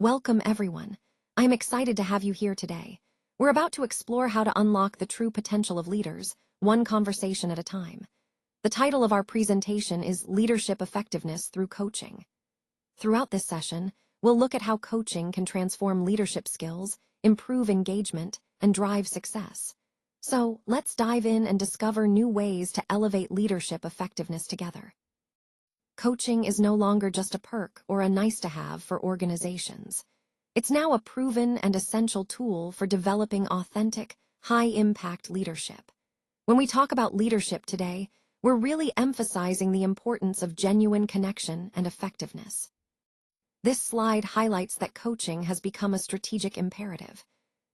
Welcome, everyone. I am excited to have you here today. We're about to explore how to unlock the true potential of leaders, one conversation at a time. The title of our presentation is Leadership Effectiveness Through Coaching. Throughout this session, we'll look at how coaching can transform leadership skills, improve engagement, and drive success. So, let's dive in and discover new ways to elevate leadership effectiveness together. Coaching is no longer just a perk or a nice-to-have for organizations. It's now a proven and essential tool for developing authentic, high-impact leadership. When we talk about leadership today, we're really emphasizing the importance of genuine connection and effectiveness. This slide highlights that coaching has become a strategic imperative.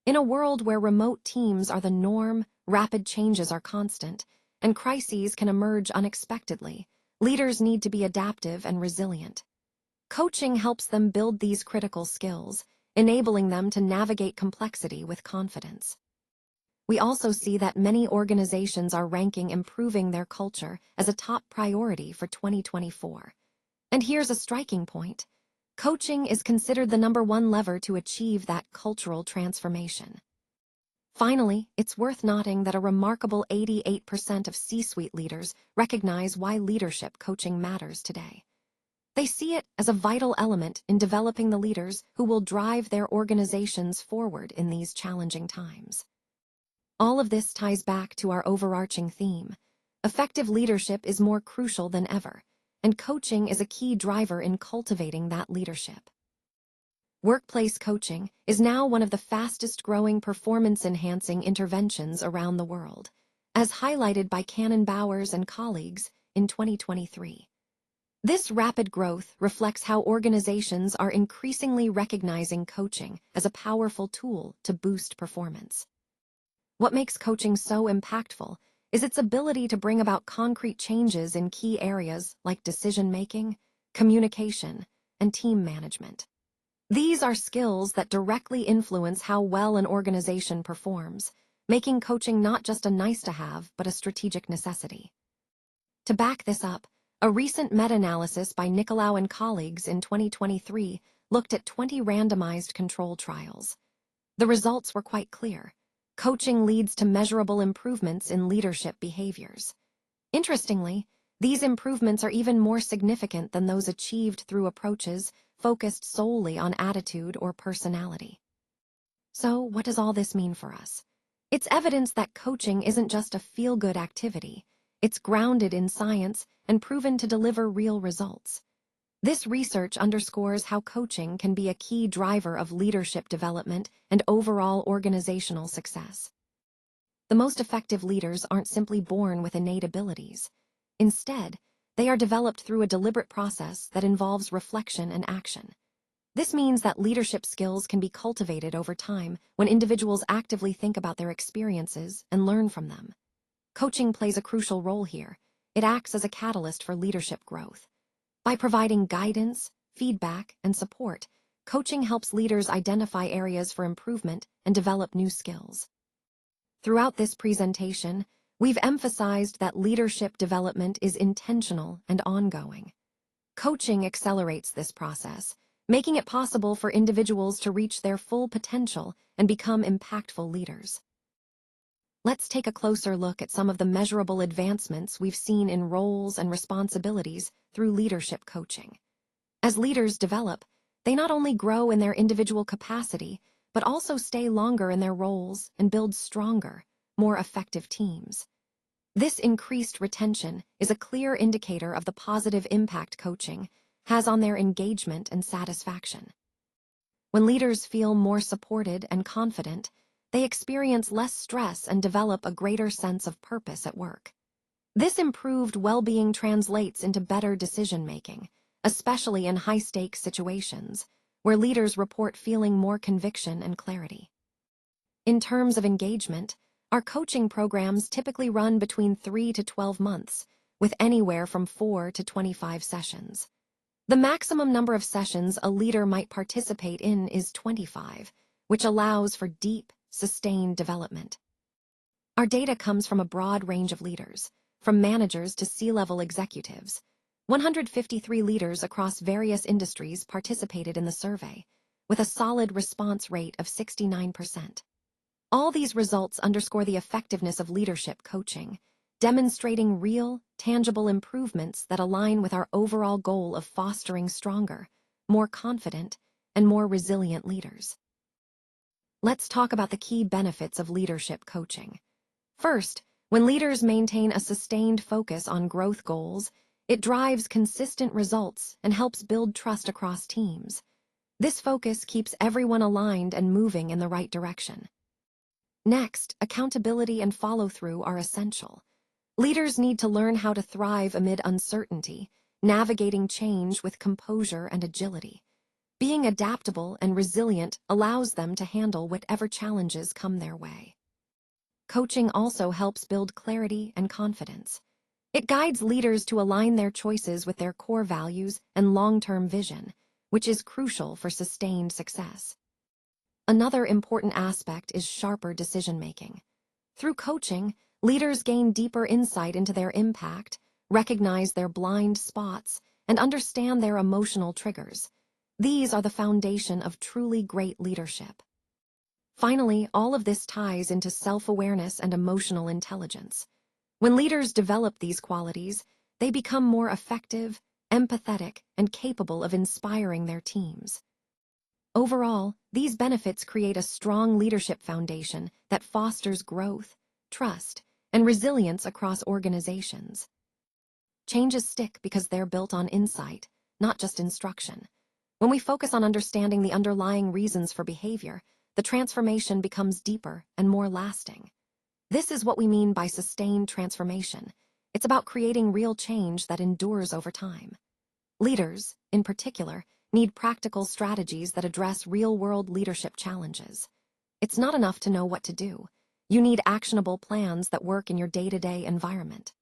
In a world where remote teams are the norm, rapid changes are constant, and crises can emerge unexpectedly, leaders need to be adaptive and resilient. Coaching helps them build these critical skills, enabling them to navigate complexity with confidence. We also see that many organizations are ranking improving their culture as a top priority for 2024. And here's a striking point. Coaching is considered the #1 lever to achieve that cultural transformation. Finally, it's worth noting that a remarkable 88% of C-suite leaders recognize why leadership coaching matters today. They see it as a vital element in developing the leaders who will drive their organizations forward in these challenging times. All of this ties back to our overarching theme. Effective leadership is more crucial than ever, and coaching is a key driver in cultivating that leadership. Workplace coaching is now one of the fastest-growing performance-enhancing interventions around the world, as highlighted by Cannon Bowers and colleagues in 2023. This rapid growth reflects how organizations are increasingly recognizing coaching as a powerful tool to boost performance. What makes coaching so impactful is its ability to bring about concrete changes in key areas like decision-making, communication, and team management. These are skills that directly influence how well an organization performs, making coaching not just a nice-to-have, but a strategic necessity. To back this up, a recent meta-analysis by Nicolau and colleagues in 2023 looked at 20 randomized control trials. The results were quite clear. Coaching leads to measurable improvements in leadership behaviors. Interestingly, these improvements are even more significant than those achieved through approaches focused solely on attitude or personality. So, what does all this mean for us? It's evidence that coaching isn't just a feel-good activity. It's grounded in science and proven to deliver real results. This research underscores how coaching can be a key driver of leadership development and overall organizational success. The most effective leaders aren't simply born with innate abilities. Instead, they are developed through a deliberate process that involves reflection and action. This means that leadership skills can be cultivated over time when individuals actively think about their experiences and learn from them. Coaching plays a crucial role here. It acts as a catalyst for leadership growth. By providing guidance, feedback, and support, coaching helps leaders identify areas for improvement and develop new skills. Throughout this presentation, we've emphasized that leadership development is intentional and ongoing. Coaching accelerates this process, making it possible for individuals to reach their full potential and become impactful leaders. Let's take a closer look at some of the measurable advancements we've seen in roles and responsibilities through leadership coaching. As leaders develop, they not only grow in their individual capacity, but also stay longer in their roles and build stronger, more effective teams. This increased retention is a clear indicator of the positive impact coaching has on their engagement and satisfaction. When leaders feel more supported and confident, they experience less stress and develop a greater sense of purpose at work. This improved well-being translates into better decision-making, especially in high-stakes situations, where leaders report feeling more conviction and clarity. In terms of engagement, our coaching programs typically run between 3 to 12 months, with anywhere from 4 to 25 sessions. The maximum number of sessions a leader might participate in is 25, which allows for deep, sustained development. Our data comes from a broad range of leaders, from managers to C-level executives. 153 leaders across various industries participated in the survey, with a solid response rate of 69%. All these results underscore the effectiveness of leadership coaching, demonstrating real, tangible improvements that align with our overall goal of fostering stronger, more confident, and more resilient leaders. Let's talk about the key benefits of leadership coaching. First, when leaders maintain a sustained focus on growth goals, it drives consistent results and helps build trust across teams. This focus keeps everyone aligned and moving in the right direction. Next, accountability and follow-through are essential. Leaders need to learn how to thrive amid uncertainty, navigating change with composure and agility. Being adaptable and resilient allows them to handle whatever challenges come their way. Coaching also helps build clarity and confidence. It guides leaders to align their choices with their core values and long-term vision, which is crucial for sustained success. Another important aspect is sharper decision-making. Through coaching, leaders gain deeper insight into their impact, recognize their blind spots, and understand their emotional triggers. These are the foundation of truly great leadership. Finally, all of this ties into self-awareness and emotional intelligence. When leaders develop these qualities, they become more effective, empathetic, and capable of inspiring their teams. Overall, these benefits create a strong leadership foundation that fosters growth, trust, and resilience across organizations. Changes stick because they're built on insight, not just instruction. When we focus on understanding the underlying reasons for behavior, the transformation becomes deeper and more lasting. This is what we mean by sustained transformation. It's about creating real change that endures over time. Leaders, in particular, need practical strategies that address real-world leadership challenges. It's not enough to know what to do. You need actionable plans that work in your day-to-day environment.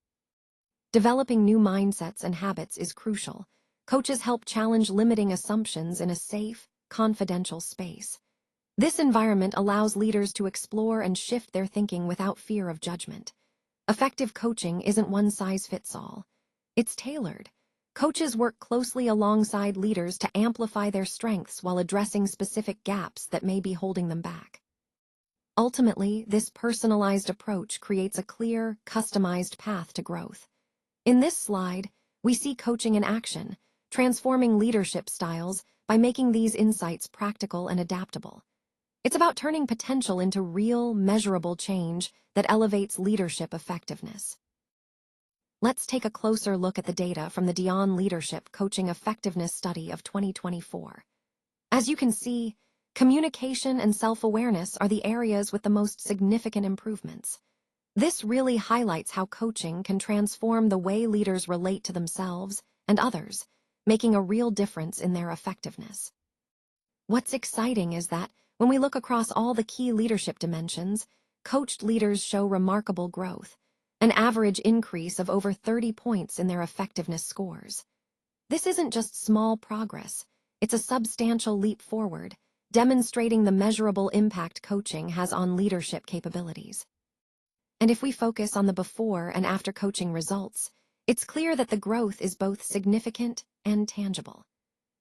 Developing new mindsets and habits is crucial. Coaches help challenge limiting assumptions in a safe, confidential space. This environment allows leaders to explore and shift their thinking without fear of judgment. Effective coaching isn't one-size-fits-all. It's tailored. Coaches work closely alongside leaders to amplify their strengths while addressing specific gaps that may be holding them back. Ultimately, this personalized approach creates a clear, customized path to growth. In this slide, we see coaching in action, transforming leadership styles by making these insights practical and adaptable. It's about turning potential into real, measurable change that elevates leadership effectiveness. Let's take a closer look at the data from the Dion Leadership Coaching Effectiveness Study of 2024. As you can see, communication and self-awareness are the areas with the most significant improvements. This really highlights how coaching can transform the way leaders relate to themselves and others, making a real difference in their effectiveness. What's exciting is that, when we look across all the key leadership dimensions, coached leaders show remarkable growth, an average increase of over 30 points in their effectiveness scores. This isn't just small progress, it's a substantial leap forward, demonstrating the measurable impact coaching has on leadership capabilities. And if we focus on the before and after coaching results, it's clear that the growth is both significant and tangible.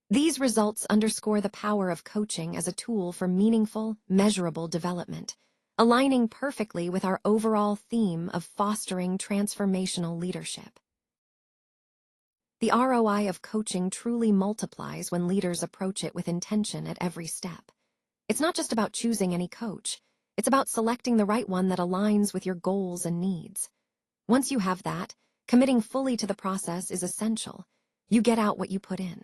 These results underscore the power of coaching as a tool for meaningful, measurable development, aligning perfectly with our overall theme of fostering transformational leadership. The ROI of coaching truly multiplies when leaders approach it with intention at every step. It's not just about choosing any coach, it's about selecting the right one that aligns with your goals and needs. Once you have that, committing fully to the process is essential. You get out what you put in.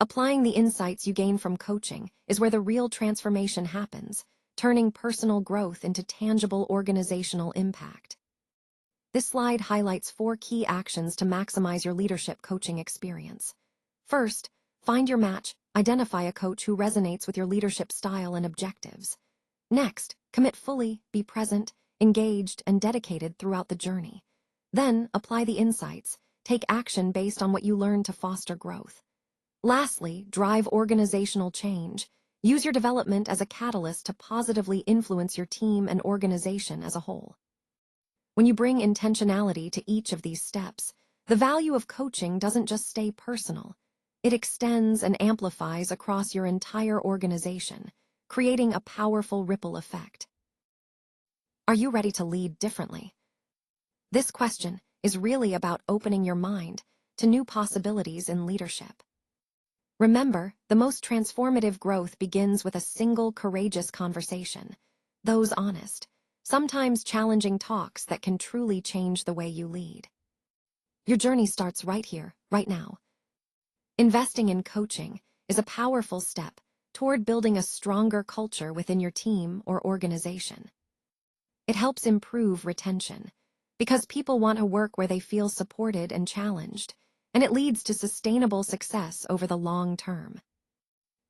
Applying the insights you gain from coaching is where the real transformation happens, turning personal growth into tangible organizational impact. This slide highlights 4 key actions to maximize your leadership coaching experience. First, find your match. Identify a coach who resonates with your leadership style and objectives. Next, commit fully, be present, engaged, and dedicated throughout the journey. Then, apply the insights. Take action based on what you learn to foster growth. Lastly, drive organizational change. Use your development as a catalyst to positively influence your team and organization as a whole. When you bring intentionality to each of these steps, the value of coaching doesn't just stay personal. It extends and amplifies across your entire organization, creating a powerful ripple effect. Are you ready to lead differently? This question is really about opening your mind to new possibilities in leadership. Remember, the most transformative growth begins with a single courageous conversation, those honest, sometimes challenging talks that can truly change the way you lead. Your journey starts right here, right now. Investing in coaching is a powerful step toward building a stronger culture within your team or organization. It helps improve retention because people want to work where they feel supported and challenged, and it leads to sustainable success over the long term.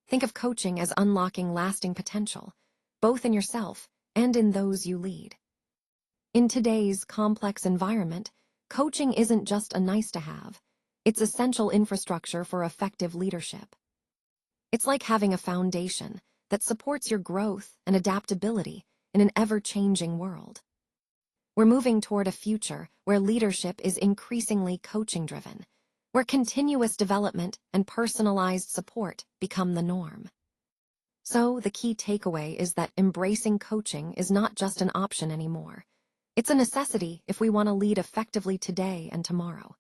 Think of coaching as unlocking lasting potential, both in yourself and in those you lead. In today's complex environment, coaching isn't just a nice-to-have. It's essential infrastructure for effective leadership. It's like having a foundation that supports your growth and adaptability in an ever-changing world. We're moving toward a future where leadership is increasingly coaching-driven, where continuous development and personalized support become the norm. So, the key takeaway is that embracing coaching is not just an option anymore. It's a necessity if we want to lead effectively today and tomorrow.